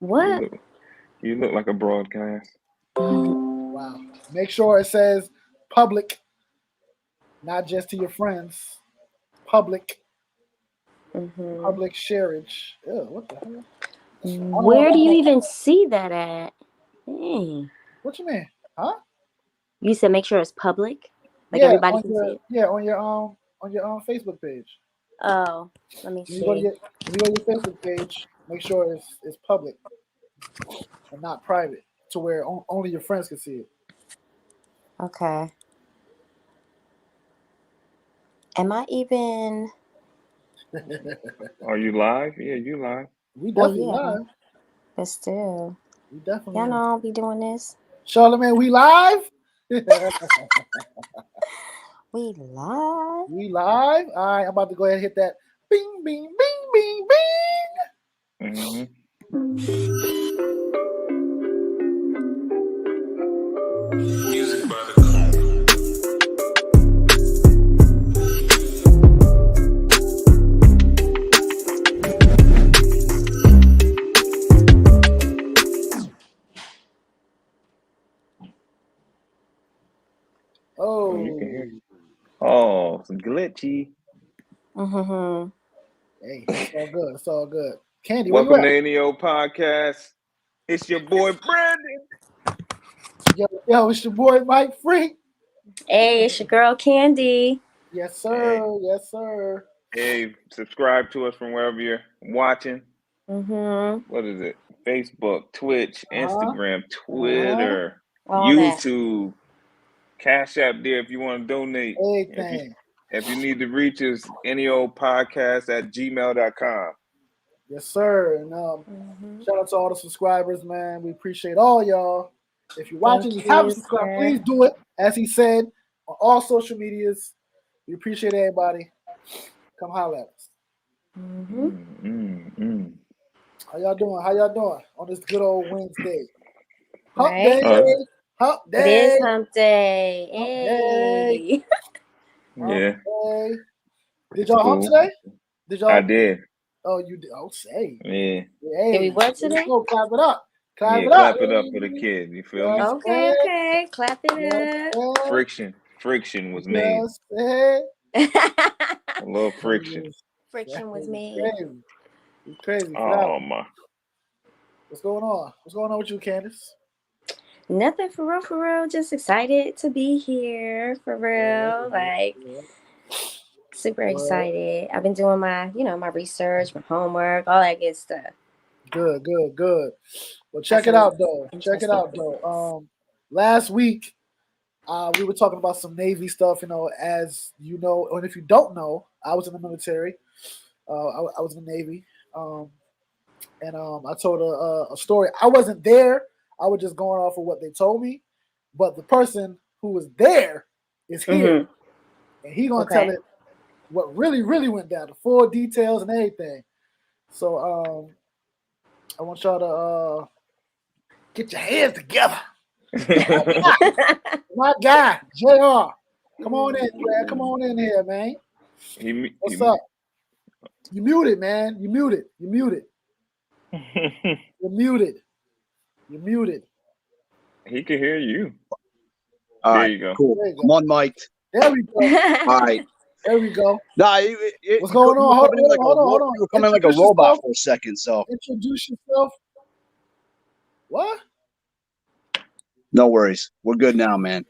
You What? look, you look like a broadcast. Wow. Make sure it says public, not just to your friends. Public, Hmm. public shareage. Ew, what the hell? Where do you even see that at? Dang. What you mean? Huh? You said make sure it's public, like Yeah, everybody can see it. on your Facebook page. Oh, let me When you go to see. your Facebook page, make sure it's public and not private, to where only your friends can see it. Okay. Am I even? Are you live? Yeah, you live. We Well, definitely yeah, live. but still, We definitely y'all know live. I don't be doing this. Charlamagne, we live. We live. We live. All right, I'm about to go ahead and hit that. Bing, bing, bing, bing, bing. Mm-hmm. Music by the Cone. Oh, you can hear. Oh, Oh, it's glitchy. Mm-hmm. hey, it's all good. It's all good. Candy, where you Welcome at? to NEO Podcast. It's your boy Brandon. Yo, it's your boy Mike Freak. Hey, it's your girl Candy. Yes, sir. Yes, sir. Hey, subscribe to us from wherever you're watching. Mm-hmm. What is it? Facebook, Twitch, Uh-huh. Instagram, Twitter, All that. YouTube, Cash App there if you want to donate. Everything. If you need to reach us, neopodcast@gmail.com. Yes, sir. And Mm-hmm. shout out to all the subscribers, man. We appreciate all y'all. If you're watching, Thank you haven't you, subscribed, sir. please do it. As he said, on all social medias. We appreciate everybody. Come holler at us. Mm-hmm. How y'all doing? How y'all doing on this good old Wednesday? Hump Right. day. Hump It day. is hump day. Hump day. Hey. Hump Yeah, day. Did y'all hump cool. today? Did y'all? I did. Oh, you did. Oh, say. Yeah, Hey, Did we work there you today? go. Clap it up. Clap yeah. it up. Clap it up for the kid. You feel me? Yes, Okay, sir. okay. Clap Yes, it sir. Friction was made. Yes, sir. up. A little friction. Friction was made. Crazy. It's crazy. For that Oh one. my. What's going on? What's going on with you, Candace? Nothing for real, for real. Just excited to be here for real. Like super excited. I've been doing my, my research, my homework, all that good stuff. Good, good, good. Well, check That's it some out though. Check it interesting out though. Last week, we were talking about some Navy stuff. As you know, and if you don't know, I was in the military. I was in the Navy, and I told a story. I wasn't there. I was just going off of what they told me, but the person who was there is here, and he gonna tell Okay. it what really, really went down, the full details and everything. So I want y'all to get your hands together. My guy, JR. Come on in, man. Come on in here, man. What's up? You muted, man. You muted. You muted. You're muted. You're muted. He can hear you. All There right, you go. cool. There you go. I'm on mic. There we go. All right. There we go. Nah, What's going on? Hold on. You were coming like a Introduce robot yourself. for a second, so Introduce yourself. What? no worries. We're good now, man.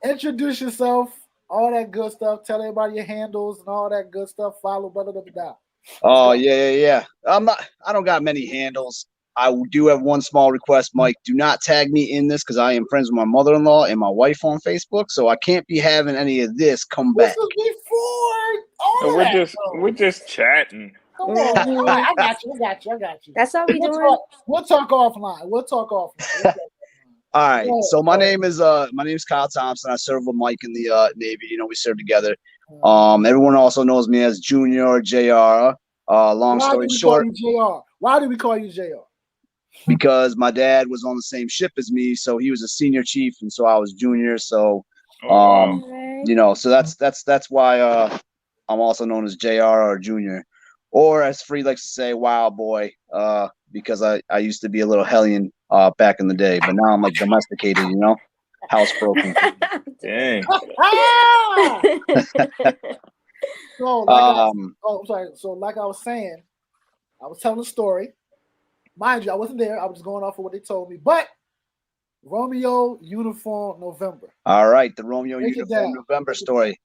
Introduce yourself. All that good stuff. Tell everybody your handles and all that good stuff. Follow, blah, blah, blah, blah. Oh, yeah. I don't got many handles. I do have one small request, Mike. Do not tag me in this because I am friends with my mother-in-law and my wife on Facebook, so I can't be having any of this come back. This is before all of that. We're just chatting. Come on. Mhm. I got you. That's all we doing. We'll talk offline. All right. So my name's Kyle Thompson. I serve with Mike in the Navy. We serve together. Everyone also knows me as Junior or JR. Long story short, why do we call you JR? Because my dad was on the same ship as me, so he was a senior chief, and so I was junior. So, Right. so that's why I'm also known as JR or Junior. or as Free likes to say, "Wild boy," because I used to be a little hellion back in the day, but now I'm like domesticated, you know, housebroken. Dang. Ah! So, Um, I'm sorry. So, like I was saying, I was telling a story. Mind you, I wasn't there. I was just going off of what they told me. But Romeo Uniform November. all right, the Romeo Break it Uniform down. November story,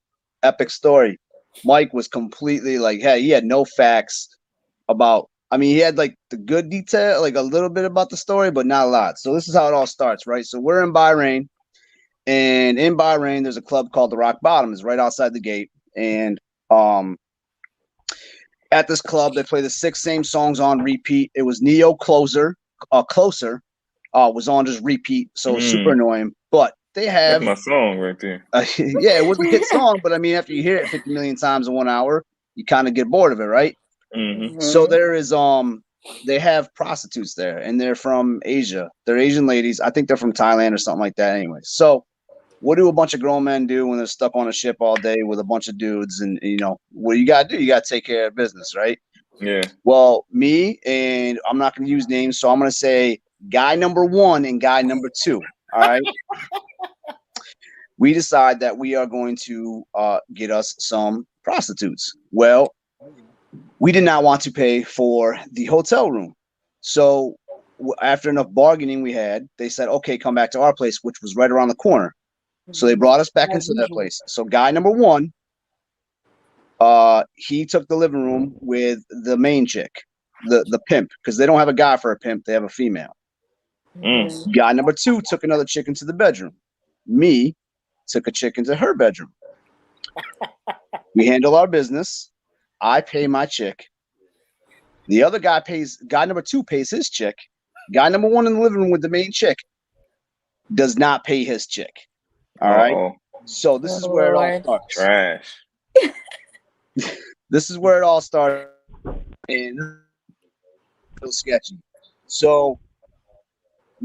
epic story. Mike was completely like, hey, he had no facts about. I mean, he had like the good detail, like a little bit about the story, but not a lot. So this is how it all starts, right? So we're in Bahrain, and in Bahrain, there's a club called the Rock Bottom. It's right outside the gate, and at this club, they play the 6 same songs on repeat. It was Neo Closer, Closer, was on just repeat, so it was super annoying. But they have That's my song right there. yeah, it was a hit song, but I mean, after you hear it 50 million times in 1 hour, you kind of get bored of it, right? Mm-hmm. So there is they have prostitutes there, and they're from Asia. They're Asian ladies. I think they're from Thailand or something like that. Anyway, so what do a bunch of grown men do when they're stuck on a ship all day with a bunch of dudes? And you know what you gotta do? You gotta take care of business, right? Yeah. Well, me and I'm not gonna use names, so I'm gonna say guy number 1 and guy number 2. All right. We decide that we are going to get us some prostitutes. Well, we did not want to pay for the hotel room. So after enough bargaining we had, they said, okay, come back to our place, which was right around the corner. So they brought us back into their place. So guy number 1, he took the living room with the main chick, the pimp, because they don't have a guy for a pimp. They have a female. Guy number 2 took another chick into the bedroom. Me took a chick into her bedroom. We handle our business. I pay my chick. The other guy number 2 pays his chick. Guy number 1 in the living room with the main chick does not pay his chick. All right. So this is where it all starts. Trash. This is where it all started. And real sketchy. So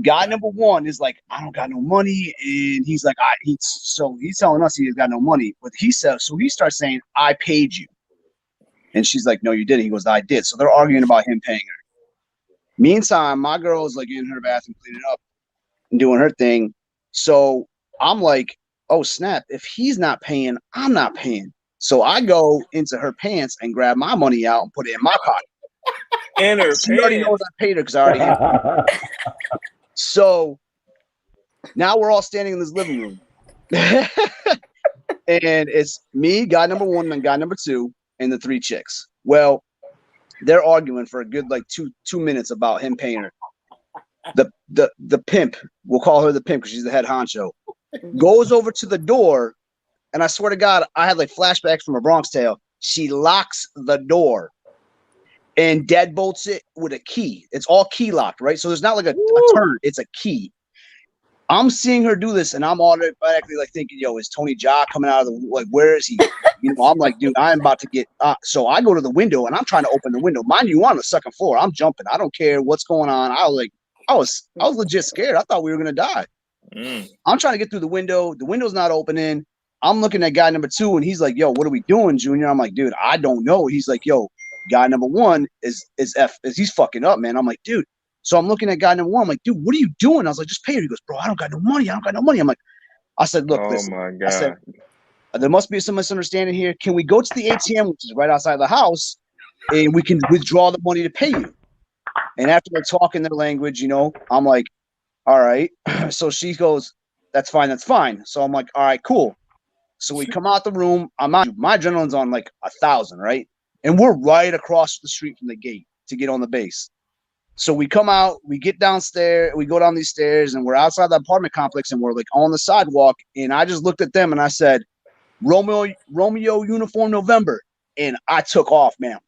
guy number 1 is like, I don't got no money, and he's like, so he's telling us he has got no money, but he starts saying, I paid you, and she's like, no, you didn't. He goes, I did. So they're arguing about him paying her. Meantime, my girl is like in her bathroom cleaning up and doing her thing. So I'm like, oh snap! If he's not paying, I'm not paying. So I go into her pants and grab my money out and put it in my pocket. And her She already knows I paid her because I already had. So now we're all standing in this living room, and it's me, guy number 1, and guy number 2, and the 3 chicks. Well, they're arguing for a good like two minutes about him paying her. The pimp, we'll call her the pimp because she's the head honcho, goes over to the door, and I swear to God, I had like flashbacks from a Bronx Tale. She locks the door and deadbolts it with a key. It's all key locked, right? So there's not like a turn, it's a key. I'm seeing her do this, and I'm automatically like thinking, yo, is Tony Jaa coming out of the, like, where is he? You know, I'm like, dude, I'm about to get, so I go to the window, and I'm trying to open the window. Mind you, on the second floor, I'm jumping. I don't care what's going on. I was legit scared. I thought we were going to die. I'm trying to get through the window. The window's not opening. I'm looking at guy number 2, and he's like, yo, what are we doing, Junior? I'm like, dude, I don't know. He's like, yo, guy number 1 is he's fucking up, man. I'm like, dude. So I'm looking at guy number 1. I'm like, dude, what are you doing? I was like, just pay her. He goes, bro, I don't got no money. I'm like, I said, look, listen. My God. I said, there must be some misunderstanding here. Can we go to the ATM, which is right outside the house, and we can withdraw the money to pay you? And after they're talking their language, you know, I'm like, all right. So she goes, that's fine. That's fine. So I'm like, all right, cool. So we come out the room. My adrenaline's on like 1,000, right? And we're right across the street from the gate to get on the base. So we come out, we get downstairs, we go down these stairs, and we're outside the apartment complex, and we're like on the sidewalk. And I just looked at them and I said, Romeo Uniform November. And I took off, man,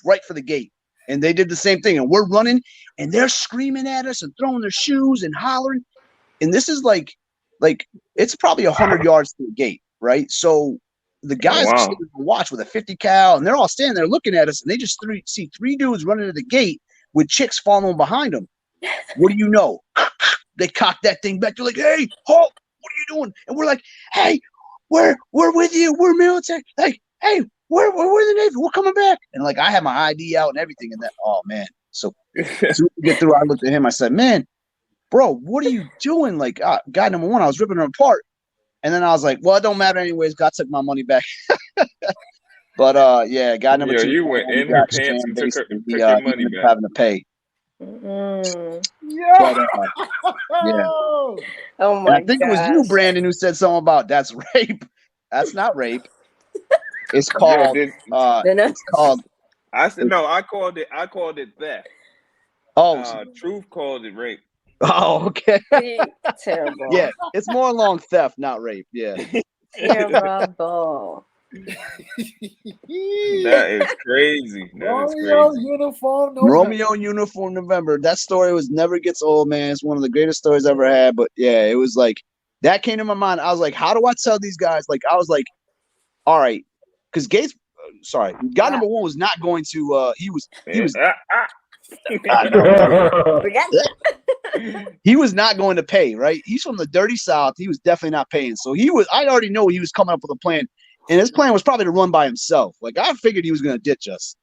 right for the gate. And they did the same thing. And we're running, and they're screaming at us and throwing their shoes and hollering. And this is like it's probably 100 yards to the gate, right? So the guys are sitting to watch with a 50 cal, and they're all standing there looking at us, and they just see 3 dudes running to the gate with chicks following behind them. What do you know? They cock that thing back. They're like, hey, halt, what are you doing? And we're like, hey, we're with you. We're military. Like, hey, we're the Navy. We're coming back. And like, I had my ID out and everything. And then, oh man. So as soon as we get through, I looked at him. I said, man, bro, what are you doing? Like, guy number one, I was ripping him apart. And then I was like, well, it don't matter anyways. God took my money back. But yeah, guy number two. You went in her pants and took your money back. Having to pay. Yeah. But, yeah. Oh And my I think it was you, Brandon, who said something about that's rape. That's not rape. It's called. It's called. I said no. I called it theft. Oh, Truth called it rape. Oh, okay. Terrible. Yeah, it's more along theft, not rape. Yeah. Terrible. That is crazy. That is Romeo crazy. Uniform November. Romeo Uniform November. That story never gets old, man. It's one of the greatest stories I ever had. But yeah, it was like that came to my mind. I was like, how do I tell these guys? Like, I was like, all right, because Gates. Sorry, guy number one was not going to. He was. He was not going to pay, right? He's from the dirty South. He was definitely not paying. So I already know he was coming up with a plan. And his plan was probably to run by himself. Like, I figured he was going to ditch us.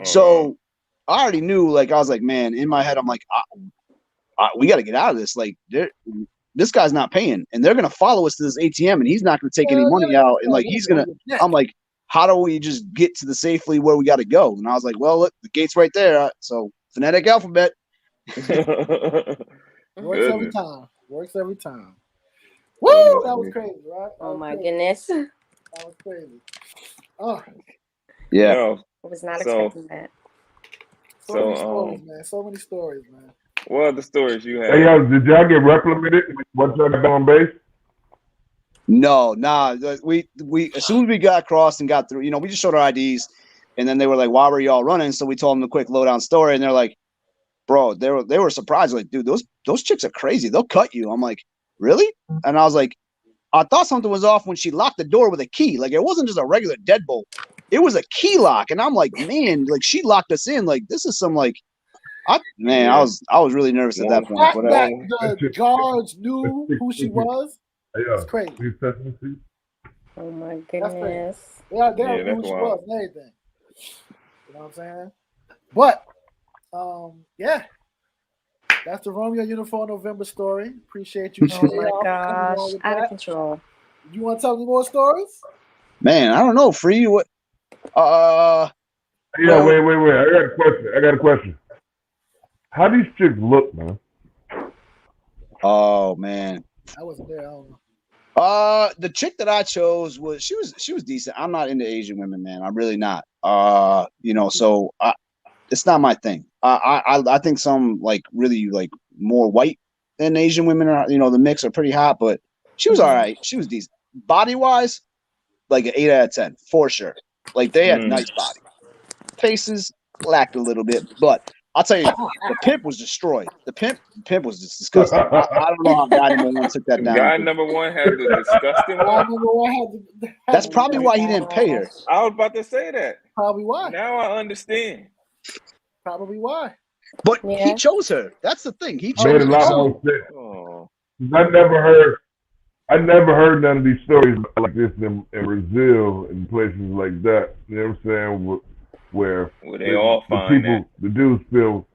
So I already knew, like, I was like, man, in my head, I'm like, we got to get out of this. Like, this guy's not paying. And they're going to follow us to this ATM, and he's not going to take any money out. And, like, he's going to – I'm like, how do we just get to the safely where we got to go? And I was like, well, look, the gate's right there. So phonetic alphabet. Works every time. Works every time. Woo! That was crazy, right? Oh my goodness. That was crazy. Oh. Yeah. Yo, I was not expecting that. So many stories, man. So many stories, man. What are the stories you have? Hey, yo, did y'all get reprimanded once y'all got on base? No, nah. We as soon as we got across and got through, you know, we just showed our IDs, and then they were like, "Why were y'all running?" So we told them the quick lowdown story, and they're like, "Bro, they were surprised, like, dude, those chicks are crazy. They'll cut you." I'm like, "Really?" And I was like, I thought something was off when she locked the door with a key. Like, it wasn't just a regular deadbolt; it was a key lock. And I'm like, man, like, she locked us in. Like, this is some like, I was really nervous at that point. The fact that the guards knew who she was. It's crazy. Oh my goodness. Yeah, they don't know who she was and everything. You know what I'm saying? But yeah. That's the Romeo Uniform November story. Appreciate you. Oh my gosh. Out of control. You want to tell me more stories? Man, I don't know. Free what? Yeah, wait. I got a question. How these chicks look, man? Oh man. I wasn't there. I don't know. The chick that I chose she was decent. I'm not into Asian women, man. I'm really not. You know, so it's not my thing. I think some like really like more white than Asian women are. You know, the mix are pretty hot, but she was all right. She was decent. Body wise, like an 8 out of 10 for sure. Like they had nice body. Faces lacked a little bit, but I'll tell you, the pimp was destroyed. The pimp was just disgusting. I don't know how guy number one took that down. Guy number one had the disgusting one. That's probably why he didn't pay her. I was about to say that. Probably why. Now I understand. Probably why. But he chose her. That's the thing. He chose Made a lot her. more sense. I never heard none of these stories like this in Brazil and places like that. You know what I'm saying? Where they all find people, the dudes feel,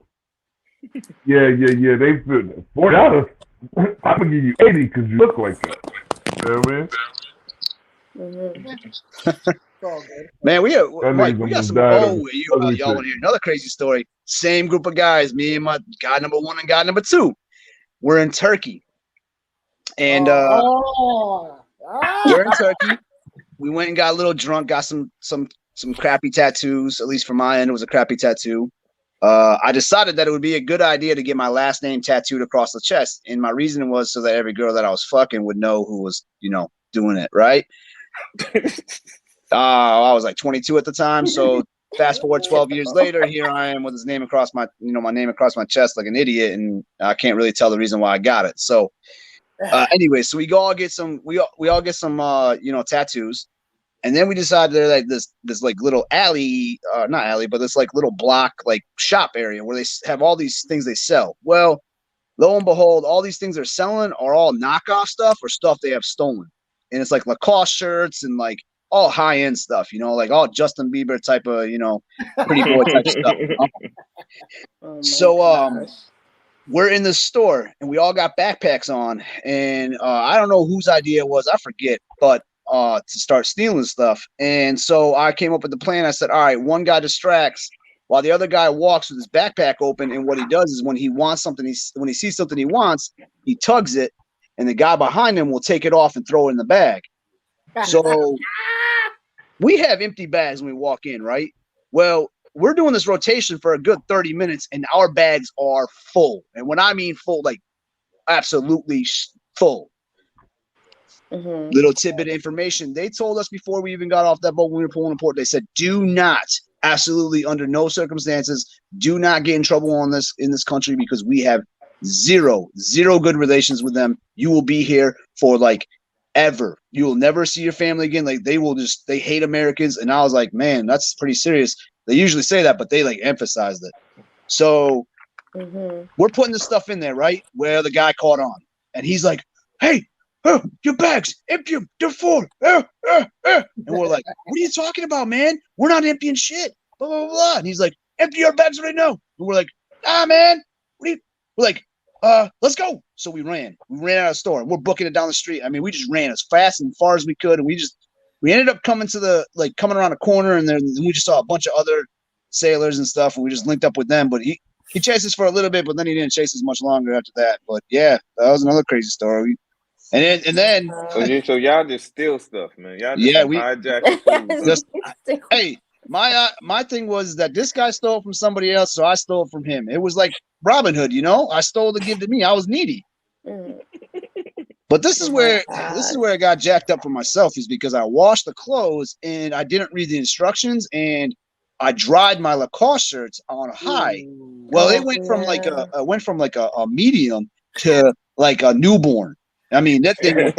yeah, they feel $4. I'm gonna give you 80 because you look like that. You know what I mean? Man, we got some. Y'all want to hear another crazy story? Same group of guys. Me and my guy number one and guy number two. We're in Turkey, and we're in Turkey. We went and got a little drunk. Got some crappy tattoos. At least for my end, it was a crappy tattoo. I decided that it would be a good idea to get my last name tattooed across the chest, and my reason was so that every girl that I was fucking would know who was, you know, doing it. Right. I was like 22 at the time, so fast forward 12 years later, here I am with his name across my name across my chest like an idiot, and I can't really tell the reason why I got it. So, anyway, so we all get some tattoos, and then we decided they're like this like little alley, not alley, but this like little block like shop area where they have all these things they sell. Well, lo and behold, all these things they're selling are all knockoff stuff or stuff they have stolen, and it's like Lacoste shirts and like all high end stuff, you know, like all Justin Bieber type of, you know, pretty boy type stuff. You know? Oh my So gosh. we're in the store and we all got backpacks on, and I don't know whose idea it was, I forget, but to start stealing stuff. And so I came up with the plan. I said, all right, one guy distracts while the other guy walks with his backpack open, and what he does is when he wants something, when he sees something he wants, he tugs it, and the guy behind him will take it off and throw it in the bag. So we have empty bags when we walk in, right? Well, we're doing this rotation for a good 30 minutes, and our bags are full. And when I mean full, like absolutely full. Mm-hmm. Little tidbit of information. They told us before we even got off that boat when we were pulling the port, they said, do not, absolutely under no circumstances, do not get in trouble on this in this country, because we have zero good relations with them. You will be here for like ever. You will never see your family again. Like they hate Americans. And I was like, man, that's pretty serious. They usually say that, but they like emphasized it. So we're putting this stuff in there, right? Where the guy caught on, and he's like, hey, your bags, empty them, they're full. And we're like, what are you talking about, man? We're not emptying shit. Blah, blah, blah. And he's like, empty your bags right now. And we're like, man, we're like, let's go. So we ran out of the store, and we're booking it down the street. I mean, we just ran as fast and far as we could, and we ended up coming around a corner, and then we just saw a bunch of other sailors and stuff, and we just linked up with them. But he chased us for a little bit, but then he didn't chase us much longer after that. But yeah, that was another crazy story. And then so y'all just steal stuff, man. Y'all just hijack just hey, my thing was that this guy stole from somebody else, so I stole from him. It was like Robin Hood, you know. I stole to give to me. I was needy. But this is where it got jacked up for myself, is because I washed the clothes and I didn't read the instructions, and I dried my Lacoste shirts on high. Well, it went from like a medium to like a newborn. I mean, that thing was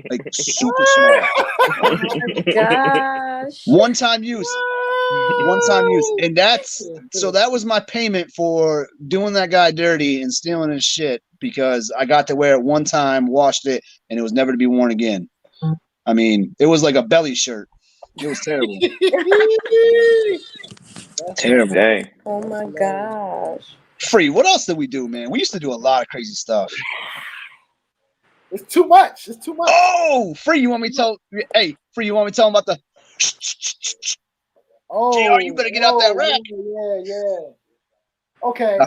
like super small. Oh my gosh. One time use. And that was my payment for doing that guy dirty and stealing his shit, because I got to wear it one time, washed it, and it was never to be worn again. I mean, it was like a belly shirt. It was terrible. Terrible. Dang. Oh my gosh. Free, what else did we do, man? We used to do a lot of crazy stuff. It's too much. Oh, Free, you want me to tell? Hey, Free, you want me to tell him about the? Oh, JR, you better get out that rack. Yeah. Okay.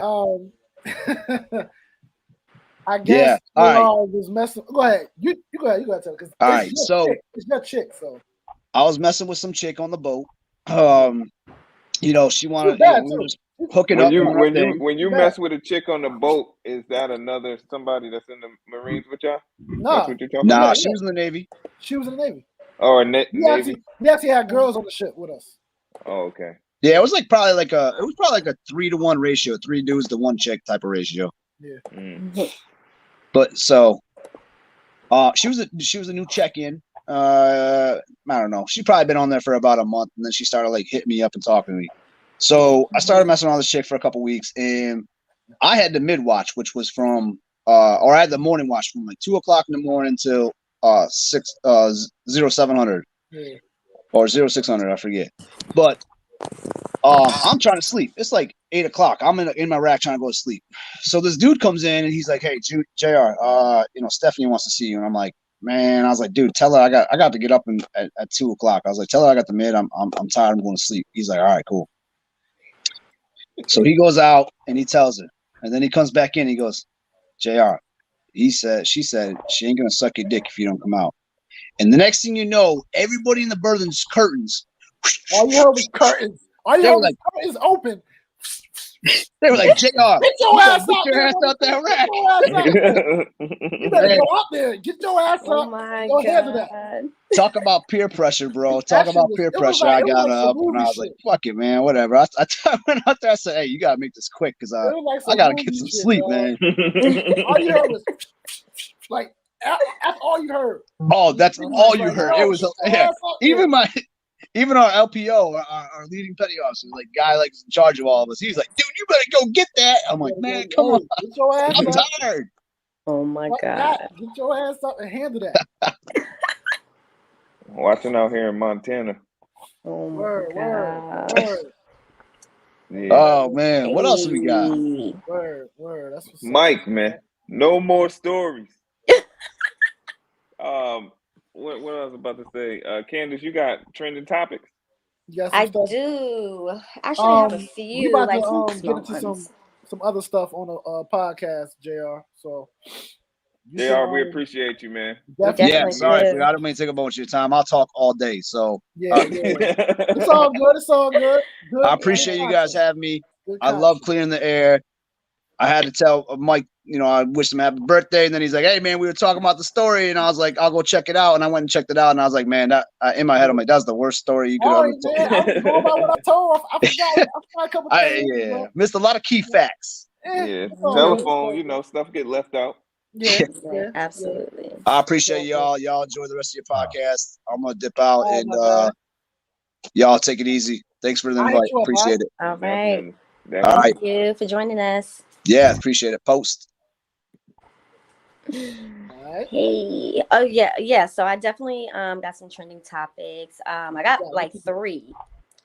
I guess was messing. Go ahead. You go ahead. You go ahead. Tell. All right. So it's your chick. So I was messing with some chick on the boat. You know, she wanted hooking up. When you mess with a chick on the boat, is that somebody that's in the Marines with y'all? No. That's what you're talking about? She was in the Navy. She was in the Navy. Oh, Navy. We actually had girls on the ship with us. Oh, okay. Yeah, it was probably like a 3-to-1 ratio, 3 dudes to 1 chick type of ratio. Yeah. But so, she was a new check-in. I don't know. She'd probably been on there for about a month, and then she started like hitting me up and talking to me. So I started messing around with this chick for a couple weeks, and I had the mid watch, which was from or I had the morning watch from like 2:00 in the morning till 0700 or 0600, I forget. But I'm trying to sleep. It's like 8:00. I'm in my rack trying to go to sleep. So this dude comes in and he's like, "Hey, JR, Stephanie wants to see you." And I'm like, "Man," I was like, "Dude, tell her I got to get up at 2:00." I was like, "Tell her I got the mid. I'm tired. I'm going to sleep." He's like, "All right, cool." So he goes out and he tells her, and then he comes back in. He goes, "JR," she said she ain't gonna suck your dick if you don't come out. And the next thing you know, everybody in the berthing's curtains. All you heard was curtains. All you heard was curtains open. They were like, "JR, get your ass out that rack. You better go out there. Get your ass up. Oh my God. Talk about peer pressure, bro. Talk about peer pressure. I got up and I was like, "Fuck it, man. Whatever." I went out there. I said, "Hey, you gotta make this quick because I gotta get some sleep, man." All you heard was like, that's all you heard. Oh, that's all you heard. It was even our LPO, our leading petty officer, like guy like in charge of all of us. He's like, "Dude, you better go get that." I'm like, "Man, come on. Get your ass I'm up. tired." Oh my Like God. that. Get your ass up and handle that. Watching out here in Montana. Oh my Word, god. word, Yeah. Oh man, what else we got? Hey. word. That's what's up. Mike, man. No more stories. What I was about to say, Candace, you got trending topics? You got some I stuff. do. Actually, I have a We few, about like some to get small into ones. some other stuff on the podcast, JR. So you should, JR, we appreciate you, man. definitely. Yeah, Definitely sorry, do. I don't mean to take up a bunch of your time. I'll talk all day. So Yeah. It's all good. It's all good. Good. I appreciate you guys having me. Good I love clearing the air. I had to tell Mike, I wished him happy birthday, and then he's like, "Hey, man, we were talking about the story," and I was like, "I'll go check it out," and I went and checked it out, and I was like, "Man, that in my head, I'm like, that's the worst story you could All ever right, tell." man. I was going by what I told. I forgot a couple things. Yeah, missed a lot of key facts. Yeah, It's all telephone, good. stuff get left out. Yeah, Absolutely. I appreciate y'all. Y'all enjoy the rest of your podcast. I'm gonna dip out, All right, and my man. y'all take it easy. Thanks for the I invite. hit you up, Appreciate it. All right. Definitely. All right. Thank you for joining us. Yeah, appreciate it. Post. All right. Hey. Oh yeah. So I definitely got some trending topics. I got like 3.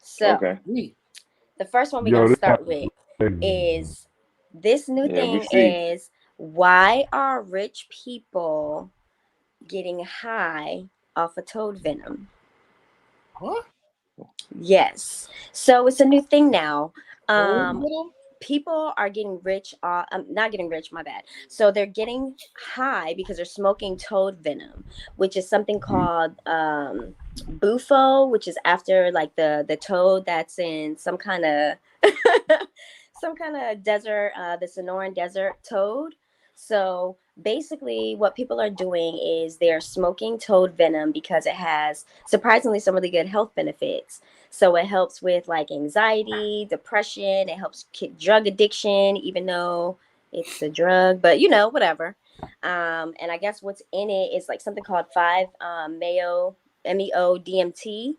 So Okay. the first one we're Yo, gonna this start with is this new thing is why are rich people getting high off of toad venom? What? Yes. So it's a new thing now. Venom? People are getting rich not getting rich, my bad. So they're getting high because they're smoking toad venom, which is something called bufo, which is after like the toad that's in some kind of desert, the Sonoran Desert toad. So basically what people are doing is they're smoking toad venom because it has surprisingly some really good health benefits. So it helps with like anxiety, depression. It helps kick drug addiction, even though it's a drug, but whatever. And I guess what's in it is like something called 5-meo MEO DMT,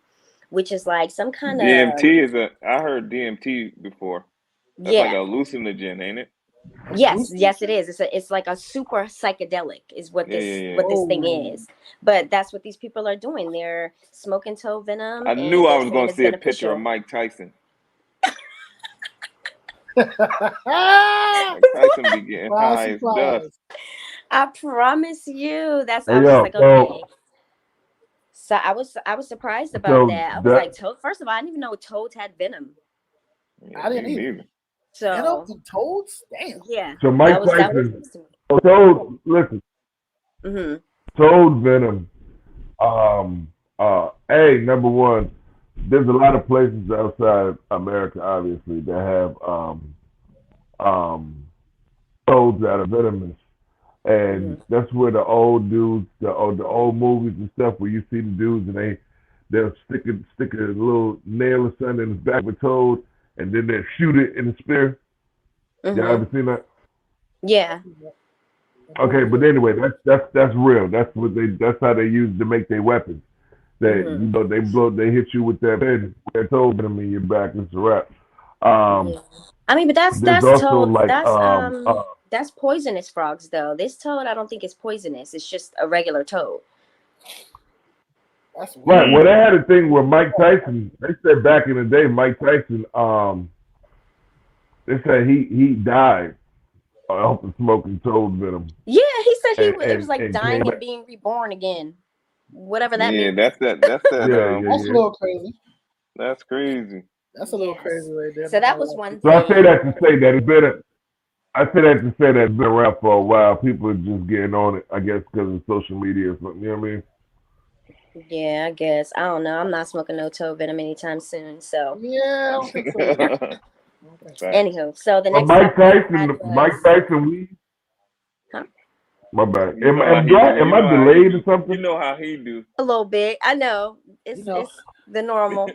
which is like some kind of DMT I heard DMT before. That's like a hallucinogen, ain't it? Yes, it is. It's like a super psychedelic is what this thing is. But that's what these people are doing. They're smoking toad venom. I knew I was going to see a picture of Mike Tyson. Mike Tyson be getting high as dust. I promise you. I was like, okay. So I was surprised about that. I was like, toad. First of all, I didn't even know toads had venom. I didn't either. So toads, damn. Yeah. So Mike Tyson. Toad, listen. Mm-hmm. Toad venom. Number one, there's a lot of places outside America, obviously, that have toads that are venomous, and that's where the old dudes, the old movies and stuff, where you see the dudes and they'll stick a little nail or something in the back of a toad, and then they'll shoot it in the spear. Y'all ever seen that? Yeah. Okay, but anyway, that's real. That's how they use to make their weapons. They they hit you with that toad venom in your back. It's a wrap. I mean, but that's also toad. That's poisonous frogs, though. This toad, I don't think is poisonous. It's just a regular toad. That's right. Well, they had a thing where Mike Tyson. They said back in the day, Mike Tyson. They said he died off of smoking toad venom. Yeah, he said it was like dying and being reborn again. Whatever that means. That's that. That's a little crazy. That's crazy. That's a little crazy right there. So that was one thing. So I say that to say that it's been it's been around for a while. People are just getting on it, I guess, because of social media or something. You know what I mean? Yeah, I guess. I don't know. I'm not smoking no toad venom anytime soon. So yeah, I don't think so. Anywho, so the next Mike Tyson weed. Huh? My bad. Am I delayed or something? You know how he do. A little bit. I know. It's the normal.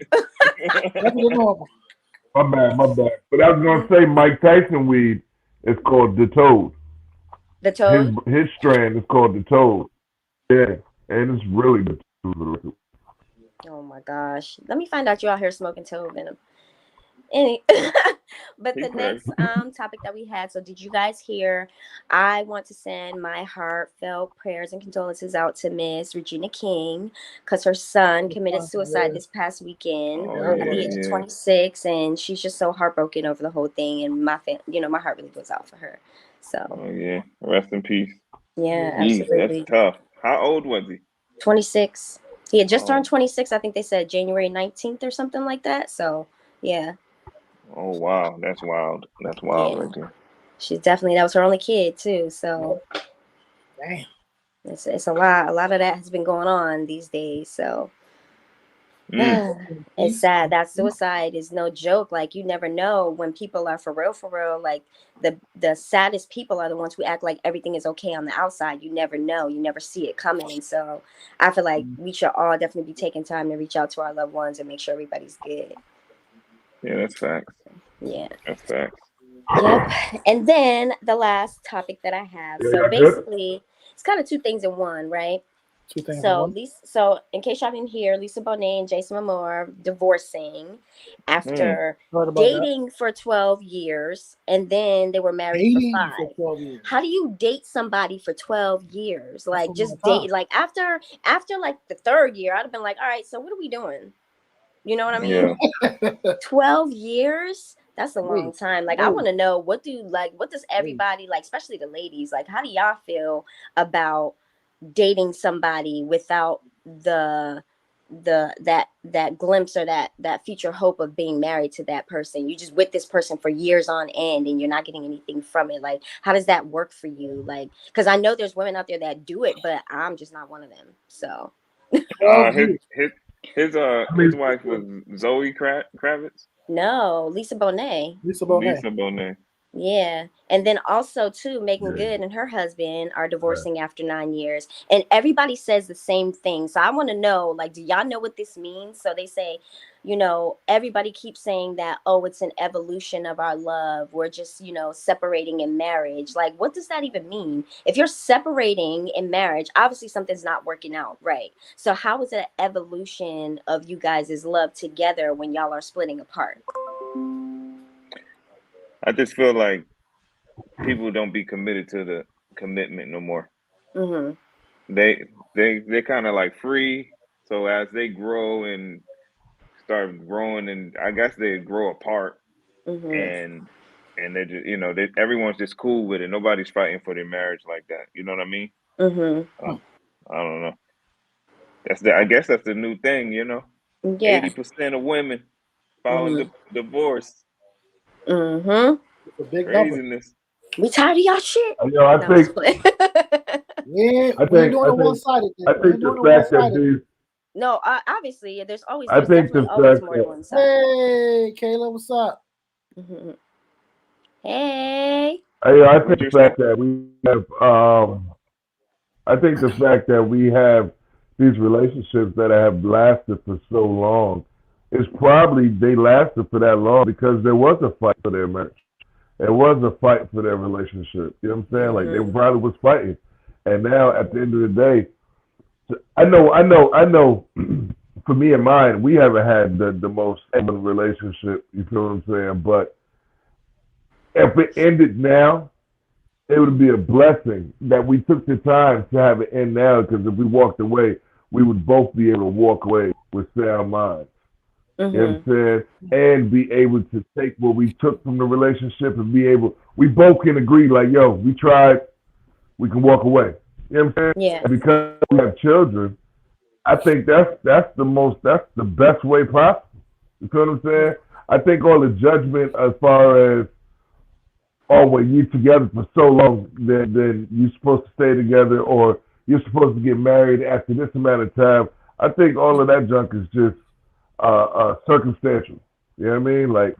My bad. But I was gonna say Mike Tyson weed is called the Toad. The Toad? His strand is called the Toad. Yeah. And it's really good. Oh my gosh. Let me find out you out here smoking toad venom. Any, but He the crazy. next topic that we had. So, did you guys hear? I want to send my heartfelt prayers and condolences out to Miss Regina King because her son committed suicide this past weekend Oh at the age of yeah. 26, and she's just so heartbroken over the whole thing. And my heart really goes out for her. So, Oh yeah. Rest in peace. yeah, Jeez, that's absolutely. tough. How old was he? 26. He had just Oh. turned 26. I think they said January 19th or something like that. So, yeah. Oh wow, that's wild. That's wild Yeah. right there. She's definitely, that was her only kid too. So Damn. it's a lot. A lot of that has been going on these days. So it's sad. That suicide is no joke. Like, you never know when people are for real. Like, the saddest people are the ones who act like everything is okay on the outside. You never know. You never see it coming. So I feel like we should all definitely be taking time to reach out to our loved ones and make sure everybody's good. Yeah, that's facts. Yeah. That's facts. Yep. And then the last topic that I have. Yeah, So y'all good? basically, it's kind of two things in one, right? Two things. So so in case y'all didn't hear, Lisa Bonet and Jason Momoa divorcing after Heard about dating for 12 years, and then they were married dating for 5. for 12 years. How do you date somebody for 12 years? Like, a just long time. date, like after like the 3rd year, I'd have been like, all right, so what are we doing? You know what I mean? Yeah. 12 years? That's a long Wait, time. Like, I wait. want to know, what does everybody, like, especially the ladies, like, how do y'all feel about dating somebody without that glimpse or that future hope of being married to that person? You just with this person for years on end and you're not getting anything from it. Like, how does that work for you? Like, because I know there's women out there that do it, but I'm just not one of them. So His wife was Zoe Kravitz. no, Lisa Bonet. Lisa Bonet. Lisa Bonet. Yeah. And then also too, Megan Good and her husband are divorcing after 9 years. And everybody says the same thing. So I want to know, like, do y'all know what this means? So they say, everybody keeps saying that, oh, it's an evolution of our love. We're just, separating in marriage. Like, what does that even mean? If you're separating in marriage, obviously something's not working out, right? So how is it an evolution of you guys' love together when y'all are splitting apart? I just feel like people don't be committed to the commitment no more. Mm-hmm. They're kind of like free. So as they grow and start growing, and I guess they grow apart, Mm-hmm. and they just everyone's just cool with it. Nobody's fighting for their marriage like that. You know what I mean? Mm-hmm. I don't know. I guess that's the new thing. Yeah. 80% of women filing divorce. Mm-hmm. It's a big number. Craziness. We tired of y'all shit. You know, I No, I'm just think playing. Yeah, I we're think- doing I it think- one-sided. I think the fact that these No, obviously, there's I think definitely the always fact more that- than one side. Hey, Kayla, what's up? Mm-hmm. Hey. I think the fact that we have these relationships that have lasted for so long is probably they lasted for that long because there was a fight for their marriage. There was a fight for their relationship. You know what I'm saying? Like, they probably was fighting. And now at the end of the day, I know for me and mine, we haven't had the most ending relationship, you feel what I'm saying? But if it ended now, it would be a blessing that we took the time to have it end now, because if we walked away, we would both be able to walk away with sound minds. You know what I'm saying? And be able to take what we took from the relationship and we both can agree, like, yo, we tried, we can walk away. You know what I'm saying? Yeah. And because we have children, I think that's the best way possible. You feel what I'm saying? I think all the judgment as far as, oh, well, you're together for so long, then you're supposed to stay together, or you're supposed to get married after this amount of time. I think all of that junk is just circumstantial. You know what I mean? Like,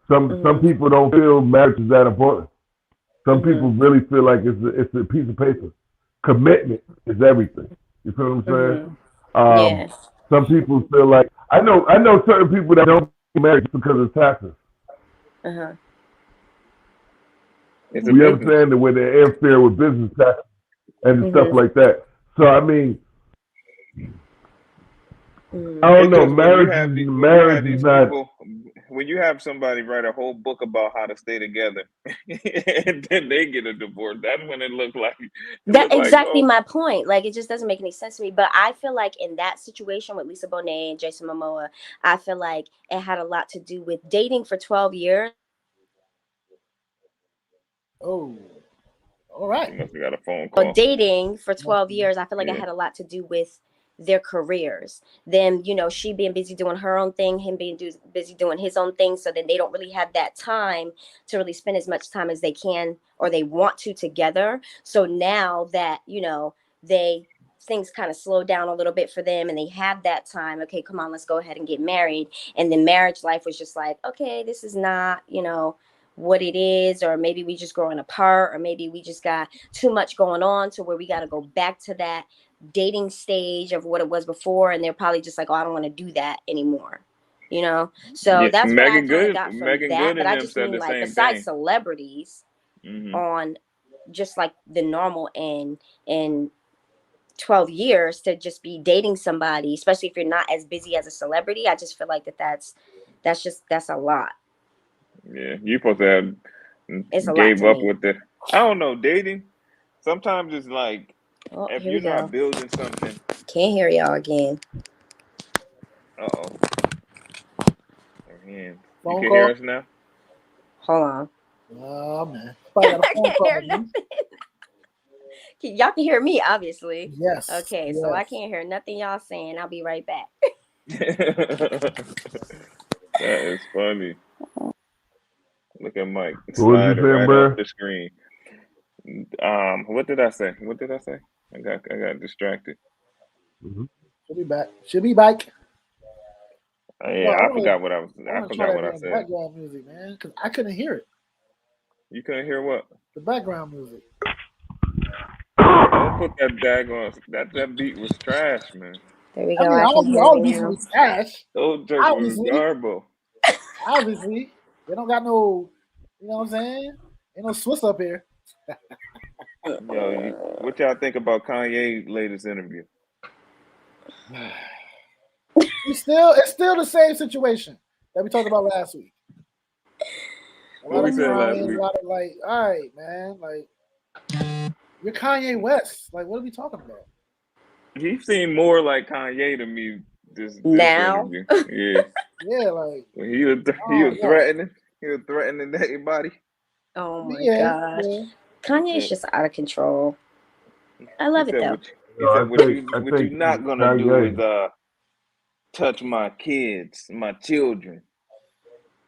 some people don't feel marriage is that important. Some people really feel like it's a piece of paper. Commitment is everything. You feel what I'm saying? Some people feel like I know certain people that don't get married just because of taxes. You know what I'm saying? The way they interfere with business taxes and stuff like that. So I mean, I don't know. Marriage is not. when you have somebody write a whole book about how to stay together, and then they get a divorce, that's when it looked like That's exactly oh, my point. Like, it just doesn't make any sense to me. But I feel like in that situation with Lisa Bonet and Jason Momoa, I feel like it had a lot to do with dating for 12 years. Oh, all you right. must have got a phone call. But dating for 12 years, I feel like it Yeah. had a lot to do with their careers. Them, you know, she being busy doing her own thing, him being busy doing his own thing. So then they don't really have that time to really spend as much time as they can or they want to together. So now that, you know, things kind of slow down a little bit for them and they have that time. Okay, come on, let's go ahead and get married. And then marriage life was just like, okay, this is not, you know, what it is, or maybe we just growing apart, or maybe we just got too much going on to where we got to go back to that dating stage of what it was before, and they're probably just like, oh, I don't want to do that anymore, you know. So Yeah, that's what I Megan kind of Good, got from Megan that. Good But and I them just said mean, the like, same besides thing. celebrities on just like the normal and 12 years to just be dating somebody, especially if you're not as busy as a celebrity, I just feel like that's a lot. Yeah, you supposed to have It's a lot gave to up me. with the. I don't know, dating. Sometimes it's like Oh, if here you're we go. not building something. Can't hear y'all again. Uh-oh. You Phone can call? hear us now? Hold on. Oh man, probably got a I phone can't call. hear nothing. Y'all can hear me, obviously. Yes. Okay, yes. so I can't hear nothing y'all saying. I'll be right back. That is funny. Look at Mike. So what you Slide it saying, right bro? off the screen. What did I say? I got distracted. She'll be back. She'll be back. Yeah, I forgot what I was. I try forgot that what I damn said. background music, man, because I couldn't hear it. You couldn't hear what? The background music. Don't put that daggone. That beat was trash, man. There we I go. mean, I can hear all you beats now. was trash. Those jokes was Obviously, garbo. obviously, they don't got no. You know what I'm saying? Ain't no Swiss up here. Yo, what y'all think about Kanye's latest interview? It's still the same situation that we talked about last week. A What lot we of said last crying, week? a lot of like, all right, man, like you're Kanye West. Like, what are we talking about? He seemed more like Kanye to me this Now? interview. Yeah, Yeah, like when he was yeah. threatening. He was threatening everybody. Oh my yeah, gosh. yeah. Kanye's just out of control. I love it though. What you not gonna do is touch my kids, my children.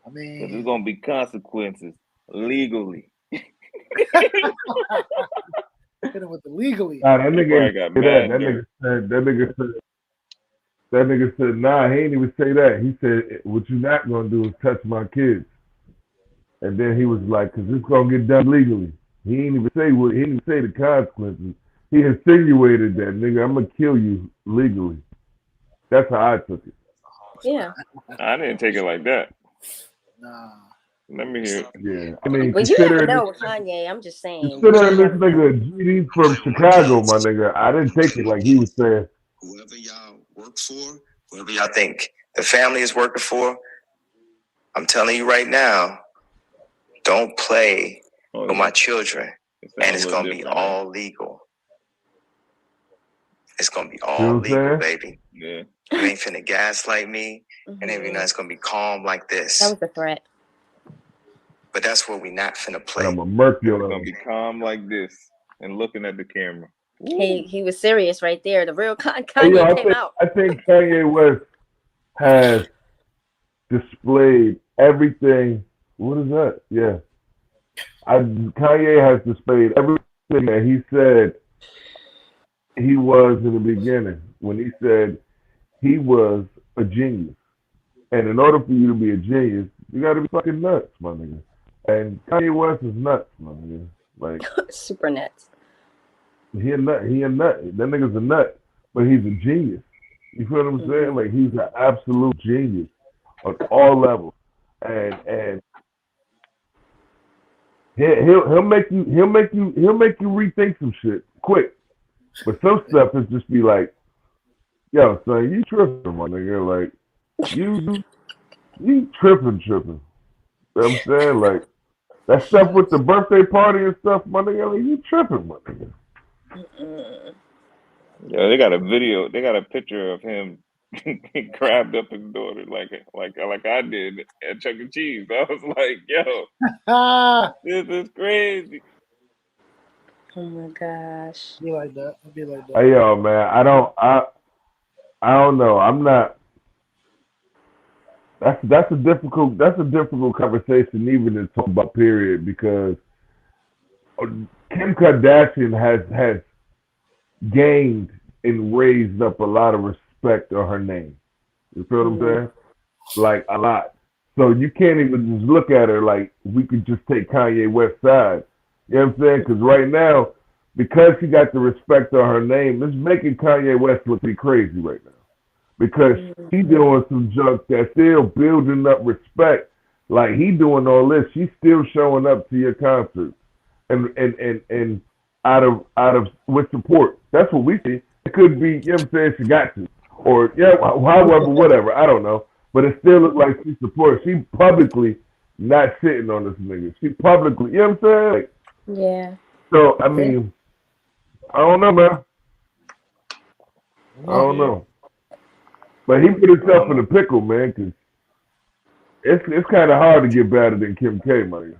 I Because there's mean, gonna be consequences legally. hit him with the legally. Nah, that He nigga probably ain't got say mad that. nerve. That nigga said, nah, he ain't even say that. He said, what you not gonna do is touch my kids. And then he was like, cause it's gonna get done legally. He didn't even say the consequences. He insinuated that, nigga, I'm gonna kill you legally. That's how I took it. Yeah. I didn't take it like that. Nah. Let me hear it. Yeah. I mean, Well, you never considering know with Kanye. I'm just saying. this nigga GD from Chicago, my nigga, I didn't take it like he was saying. Whoever y'all work for, whoever y'all think the family is working for, I'm telling you right now, don't play with my children, and it's gonna be all legal. It's gonna be all legal, baby. Yeah. You ain't finna gaslight me, and every night it's gonna be calm like this. That was the threat. But that's where we not finna play. And I'm a murk It's gonna be calm like this and looking at the camera. He was serious right there. The real Kanye came out. I think Kanye West has displayed everything. What is that? Yeah. Kanye has displayed everything that he said he was in the beginning when he said he was a genius. And in order for you to be a genius, you gotta be fucking nuts, my nigga. And Kanye West is nuts, my nigga. Like super nuts. He a nut. That nigga's a nut, but he's a genius. You feel what I'm saying? Like he's an absolute genius on all levels, and he'll make you rethink some shit quick. But some stuff is just be like, yo, son, you tripping, my nigga. Like you You tripping. You know what I'm saying? Like, that stuff with the birthday party and stuff, my nigga, like, you tripping, my nigga. Yeah, they got a video. They got a picture of him grabbed up his daughter like I did at Chuck E. Cheese. I was like, yo, this is crazy. Oh my gosh. Be like that. Be like that. Hey, yo, man, I don't know. I'm not. That's a difficult conversation even to talk about, period, because Kim Kardashian has gained and raised up a lot of respect on her name. You feel what I'm saying? Like, a lot. So you can't even just look at her like we could just take Kanye West's side. You know what I'm saying? Because right now, because she got the respect on her name, it's making Kanye West look pretty crazy right now. Because he doing some junk that's still building up respect. Like, he doing all this, she's still showing up to your concerts and out of with support. That's what we see. It could be, you know what I'm saying, she got to. Or, yeah, however, whatever, I don't know. But it still looks like she supports. She publicly not sitting on this nigga. She publicly, you know what I'm saying? Like, Yeah. so, I mean, I don't know, man. I don't know. But he put himself in a pickle, man, because it's kind of hard to get better than Kim K, man.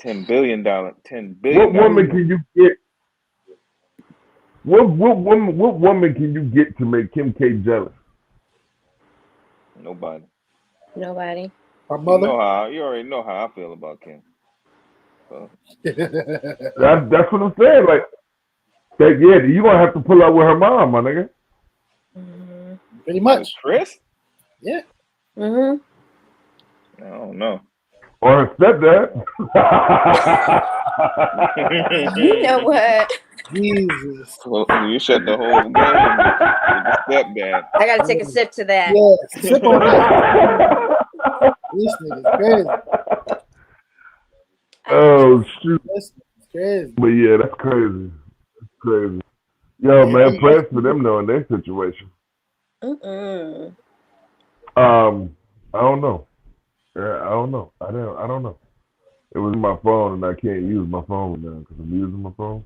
$10 billion. $10 billion. What woman can you get? What woman can you get to make Kim K jealous? Nobody. Our mother. You already know how I feel about Kim. So. That's what I'm saying. Like, you gonna have to pull out with her mom, my nigga. Pretty much. Chris? Yeah. Mm-hmm. I don't know. Or her stepdad. You know what? Jesus. Well, you shut the whole game with the stepdad. I gotta take a sip to that. Yeah, sip on that. This nigga's crazy. Oh shoot. This nigga's crazy. But yeah, that's crazy. That's crazy. Yo, man, prayers for them though in their situation. I don't know. I don't know. I don't know. It was my phone, and I can't use my phone now because I'm using my phone.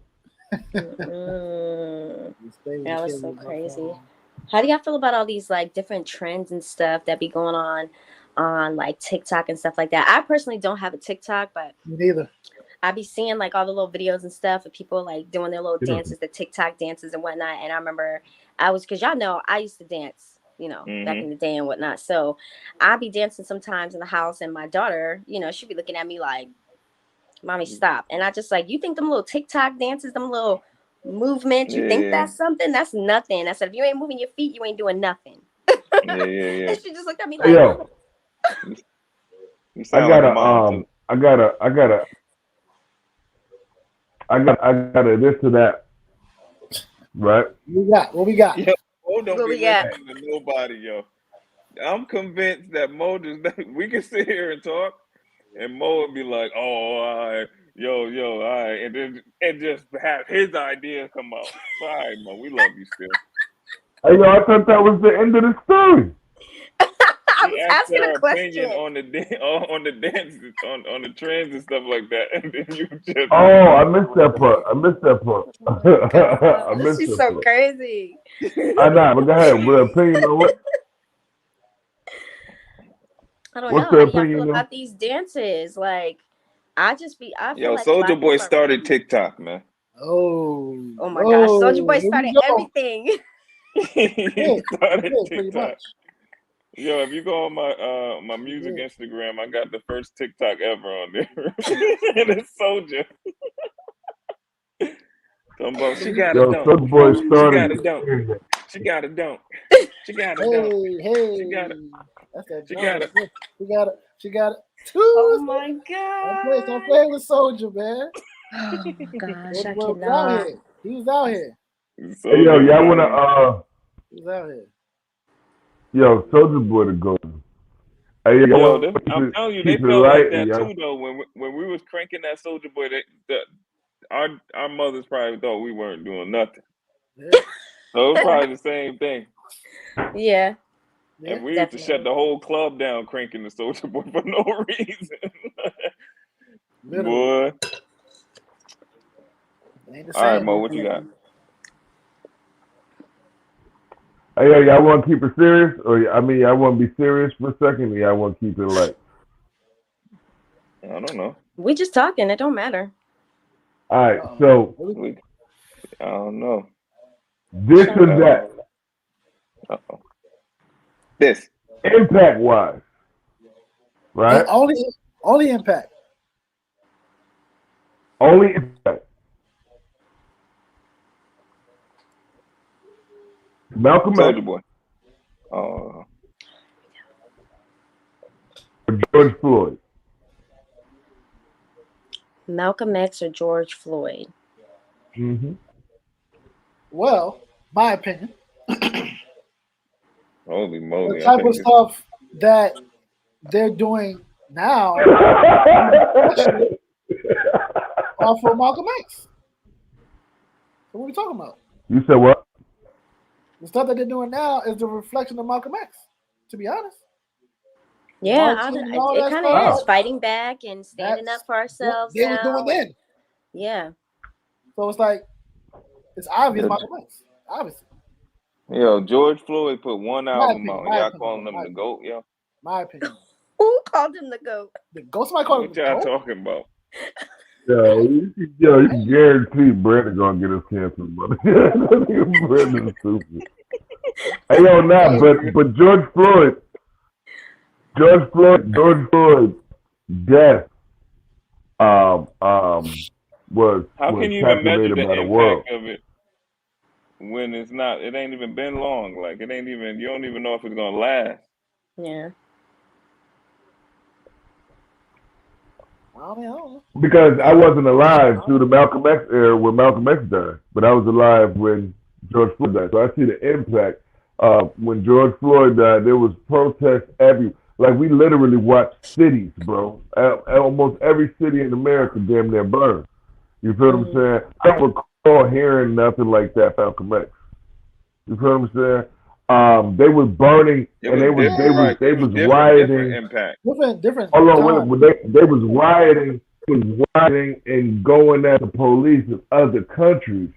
That was so crazy. How do y'all feel about all these like different trends and stuff that be going on like TikTok and stuff like that? I personally don't have a TikTok, but me neither. I be seeing like all the little videos and stuff of people like doing their little dances, the TikTok dances and whatnot. And I remember because y'all know I used to dance, you know, back in the day and whatnot. So I'd be dancing sometimes in the house, and my daughter, you know, she'd be looking at me like, "Mommy, stop." And I just like, you think them little TikTok dances, them little movements, you think that's something? That's nothing. I said, if you ain't moving your feet, you ain't doing nothing. Yeah. And she just looked at me like, yo, I gotta this to that. Right? What we got? Yo, Mo don't What be we got? listening to nobody, yo. I'm convinced that Mo we can sit here and talk, and Mo would be like, "Oh, all right, yo, all right," and just have his idea come out. All right, Mo, we love you still. Hey, yo, I thought that was the end of the story. I was asking a question on the dances, on the trends and stuff like that, and then you just. Oh, I missed that part. I missed She's that so part. crazy. I know, but go ahead. With opinion on what? I don't What's know. the How do y'all opinion feel on? about these dances? Like, I feel Yo, like a lot Soulja of Boy people are started really- TikTok, man. Oh my gosh, Soulja Boy here we started go. everything. He started Pretty TikTok. much. Yo, if you go on my music Instagram, I got the first TikTok ever on there, and it's Soulja. Talking about she got Yo, a dunk. Soulja Boy She started. got a dunk. She got a dunk. She got a dunk. Hey, She got it. that's that. She got it. She got it. Oh my god. Don't play with Soulja, man. Oh my gosh, I He was cannot. out here. He was out here. Hey, yo, y'all wanna He was out here. Yo, Soulja Boy to go. Hey, Yo, I'm telling you, they felt like that too, though. When we was cranking that Soulja Boy, our mothers probably thought we weren't doing nothing. Yeah. So it was probably the same thing. Yeah. Yeah, And we used to shut the whole club down cranking the Soulja Boy for no reason. literally. Boy. Ain't the All right, same. Mo, what you got? Hey, y'all want to keep it serious, or I mean, y'all want to be serious for a second, or y'all want to keep it light? I don't know. We just talking. It don't matter. All right, so I don't know. This or that. Uh-oh. This. Impact wise, right? Only impact. Only impact. Malcolm X. Soulja Boy. George Floyd. Malcolm X or George Floyd? Mm-hmm. Well, my opinion. Holy moly! The type of stuff that they're doing now are for Malcolm X. So what are we talking about? You said what? The stuff that they're doing now is the reflection of Malcolm X, to be honest. Yeah, it kind of is. Fighting back and standing up for ourselves. They were doing then. Yeah. So it's like, it's obvious Malcolm X. Obviously. Yo, George Floyd put one album out. Y'all calling him the GOAT, yo? My opinion. Who called him the GOAT? The GOAT? Somebody called him the GOAT? What y'all talking about? You can guarantee Brandon gonna get us canceled, buddy. Brandon's stupid. Hey, yo, but George Floyd death, was How can you even measure the impact of it when it's not? It ain't even been long. Like it ain't even. You don't even know if it's gonna last. Yeah. I don't know. Because I wasn't alive through the Malcolm X era when Malcolm X died, but I was alive when George Floyd died. So I see the impact. When George Floyd died, there was protests everywhere. Like we literally watched cities, bro. Almost every city in America damn near burned. You feel what I'm saying? I don't recall hearing nothing like that, Malcolm X. You feel what I'm saying? They was burning and they was rioting. Impact. Different. Hold on, they was rioting and going at the police in other countries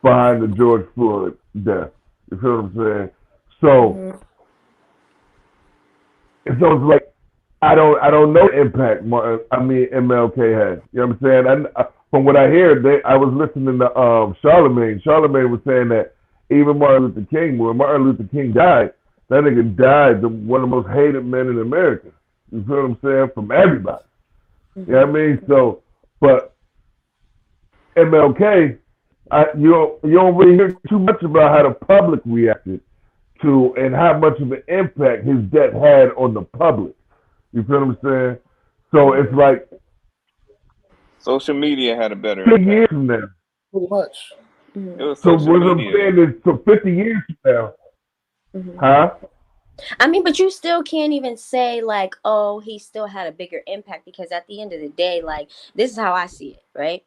behind the George Floyd death. You feel what I'm saying? So it's like I don't know the impact MLK had. You know what I'm saying? From what I hear, I was listening to Charlemagne. Charlemagne was saying that even Martin Luther King, when Martin Luther King died, that nigga died, one of the most hated men in America. You feel what I'm saying? From everybody. You know what I mean? So, but MLK, you don't really hear too much about how the public reacted to and how much of an impact his death had on the public. You feel what I'm saying? So it's like social media had a better 50 years from now. Pretty much. It was So social what I'm media. saying is, so 50 years from now, huh? I mean, but you still can't even say like, oh, he still had a bigger impact, because at the end of the day, like, this is how I see it, right?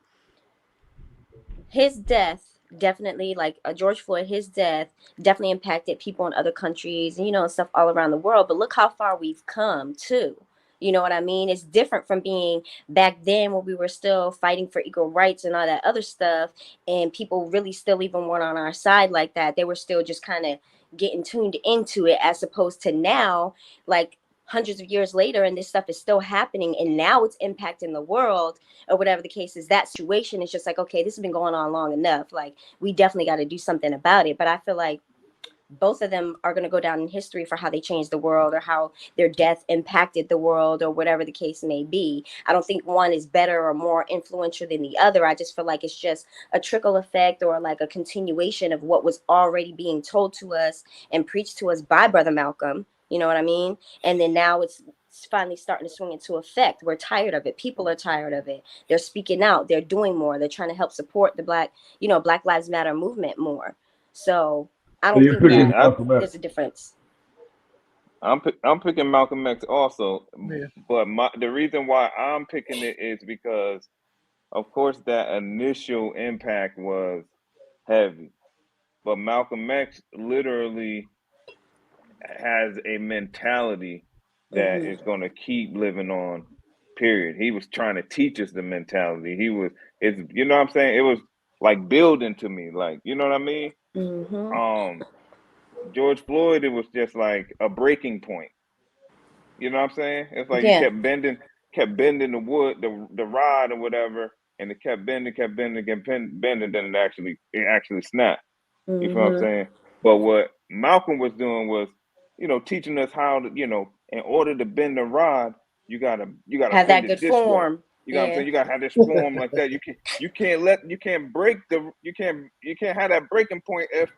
His death definitely, like George Floyd, his death definitely impacted people in other countries and, and stuff all around the world. But look how far we've come too. You know what I mean? It's different from being back then when we were still fighting for equal rights and all that other stuff. And people really still even weren't on our side like that. They were still just kind of getting tuned into it, as opposed to now, like hundreds of years later, and this stuff is still happening. And now it's impacting the world, or whatever the case is. That situation is just like, okay, this has been going on long enough. Like, we definitely got to do something about it. But I feel like both of them are going to go down in history for how they changed the world, or how their death impacted the world, or whatever the case may be. I don't think one is better or more influential than the other. I just feel like it's just a trickle effect, or like a continuation of what was already being told to us and preached to us by Brother Malcolm. You know what I mean? And then now it's finally starting to swing into effect. We're tired of it. People are tired of it. They're speaking out. They're doing more. They're trying to help support the Black Lives Matter movement more. So I don't think that there's a difference. I'm picking Malcolm X also, but the reason why I'm picking it is because, of course, that initial impact was heavy, but Malcolm X literally has a mentality that is going to keep living on. Period. He was trying to teach us the mentality. It's you know what I'm saying? It was like building to me, like, you know what I mean? George Floyd, it was just like a breaking point. You know what I'm saying? It's like you kept bending the wood, the rod or whatever, and it kept bending, then it actually snapped. You feel what I'm saying? But what Malcolm was doing was, teaching us how to, in order to bend the rod, you gotta have that bend good it this form. way. You know what I'm saying? You gotta have this form like that. You can't have that breaking point if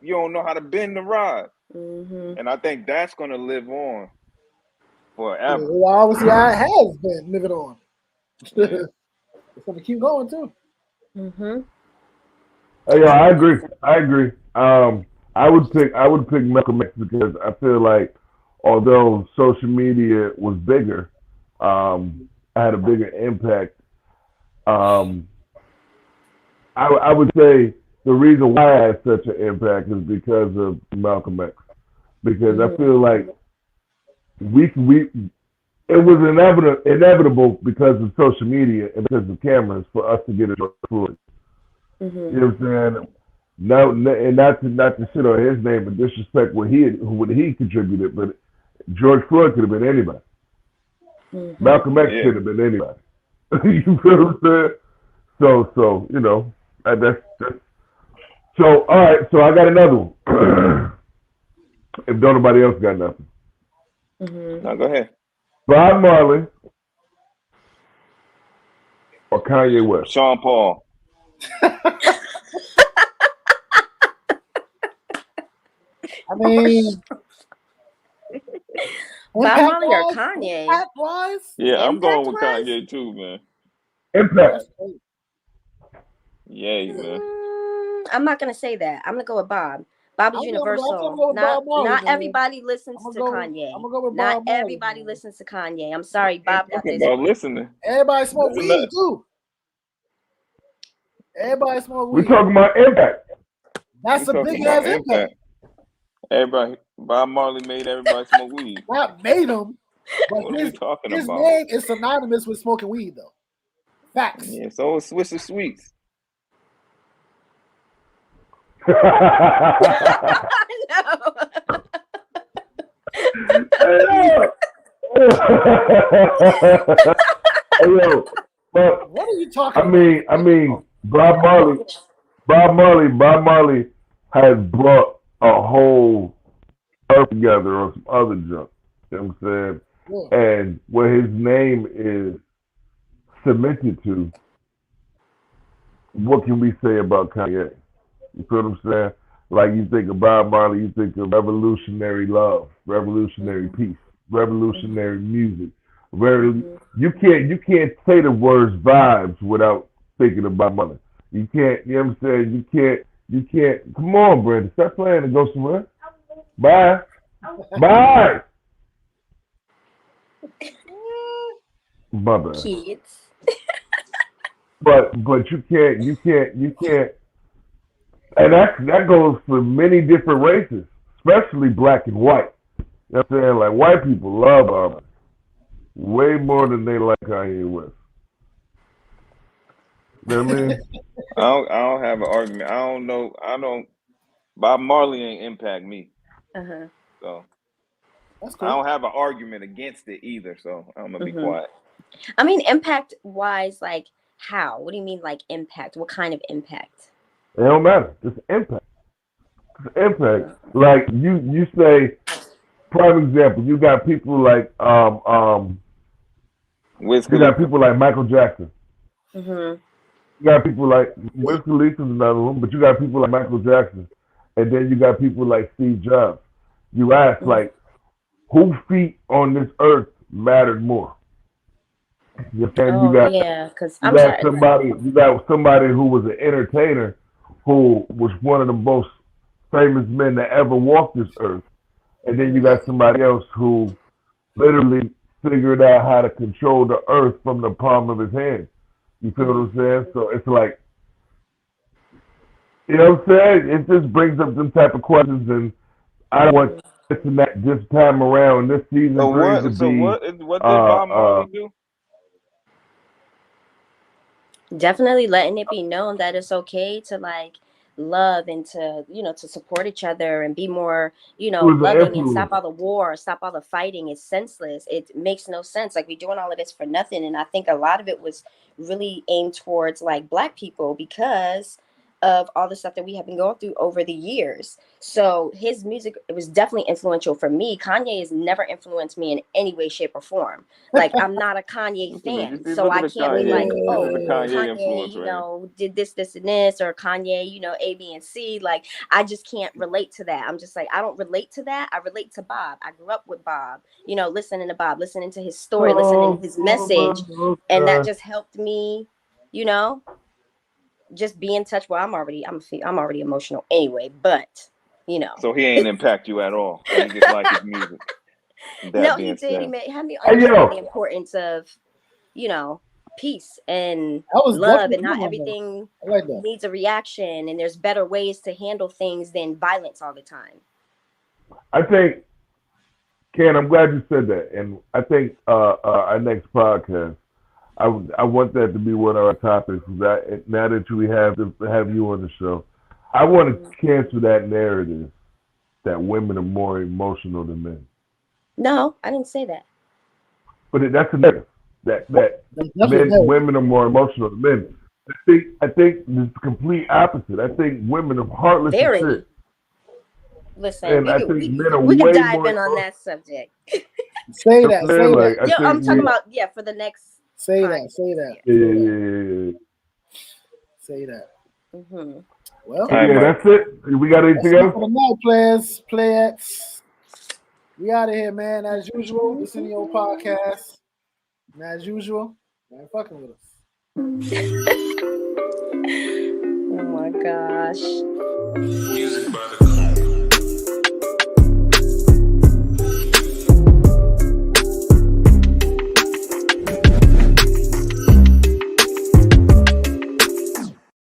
you don't know how to bend the rod. And I think that's gonna live on forever. Well, obviously, I has been living on. It's gonna keep going too. Yeah, I agree. I would pick Malcolm X because I feel like although social media was bigger, I had a bigger impact. I would say the reason why I had such an impact is because of Malcolm X. Because I feel like it was inevitable because of social media and because of cameras for us to get a George Floyd. You know what I'm saying? No, and not to shit on his name, but disrespect what he contributed. But George Floyd could have been anybody. Malcolm X could have been anybody. You feel what I'm saying? So that's so. All right, so I got another one. If nobody else got nothing, no, go ahead. Bob Marley or Kanye West? Sean Paul. I mean, Bob Marley or Kanye? Impact-wise? Yeah, I'm going with Kanye too, man. Impact. Yay, man. I'm not gonna say that. I'm gonna go with Bob. Bob is universal. Not everybody listens to Kanye. Not everybody listens to Kanye. I'm sorry, Bob got this. Listening. Everybody smoke weed too. Everybody smoke weed. We're talking about impact. That's a big ass impact. Everybody, Bob Marley made everybody smoke weed. Not made him, but what are we talking his about? name is synonymous with smoking weed, though. Facts. Yeah, so it's Swiss Sweets. I know. But what are you talking about? I mean, Bob Marley has brought a whole earth together on some other junk. You know what I'm saying? Yeah. And what his name is cemented to, what can we say about Kanye? You feel what I'm saying? Like you think of Bob Marley, you think of revolutionary love, revolutionary peace, revolutionary music. You can't say the words vibes without thinking about Marley. You can't, you know what I'm saying? You can't. Come on, Brandon, stop playing and go somewhere. Bye. Bye. My bad. Kids. But you can't. And that goes for many different races, especially black and white. You know what I'm saying? Like white people love Marley way more than they like Kanye West. You know what I mean? I don't have an argument. I don't know. Bob Marley ain't impact me. So that's cool. I don't have an argument against it either. So I'm gonna be quiet. I mean, impact wise, like how? What do you mean, like impact? What kind of impact? It don't matter. It's impact. It's impact. Like you say, prime example. You got people like you got people like Michael Jackson. You got people like Wiz Khalifa's another one, but you got people like Michael Jackson, and then you got people like Steve Jobs. You ask like, whose feet on this earth mattered more? You got somebody who was an entertainer, who was one of the most famous men that ever walked this earth, and then you got somebody else who literally figured out how to control the earth from the palm of his hand. You feel what I'm saying? So it's like, you know what I'm saying? It just brings up them type of questions, and I don't want this time around, this season So proves what? to So be what did Bob Marley do? Definitely letting it be known that it's okay to like love and to, you know, to support each other and be more, you know, was an loving and influence. stop all the war, stop all the fighting. It's senseless. It makes no sense. Like we're doing all of this for nothing. And I think a lot of it was really aimed towards like Black people because of all the stuff that we have been going through over the years. So his music, it was definitely influential for me. Kanye has never influenced me in any way, shape, or form. Like I'm not a Kanye fan, so I can't be like, oh, Kanye, you know, did this, and this, or Kanye, you know, A, B, and C. Like I just can't relate to that. I'm just like, I don't relate to that. I relate to Bob. I grew up with Bob, you know, listening to Bob, listening to his story, listening to his message, and that just helped me, you know, just be in touch. Well, I'm already emotional anyway, but you know. So he ain't impact you at all. You just like his music. No, he did. He had me understand the importance of, you know, peace and love, and not everything needs a reaction, and there's better ways to handle things than violence all the time. I think, Ken, I'm glad you said that, and I think our next podcast, I want that to be one of our topics. Now that we have you on the show, I want to cancel that narrative that women are more emotional than men. No, I didn't say that. But that's a narrative that women are more emotional than men. I think it's the complete opposite. I think women are heartless and shit. Listen, and I think men are we way can dive more in on that subject. Say that. Yo, I'm talking about for the next. Say time. that. Yeah. Say that. Mm-hmm. Well, that's it. We got anything else? For the night, players. We out of here, man. As usual, this is your podcast. And as usual, man, fucking with us. Oh my gosh. Music by the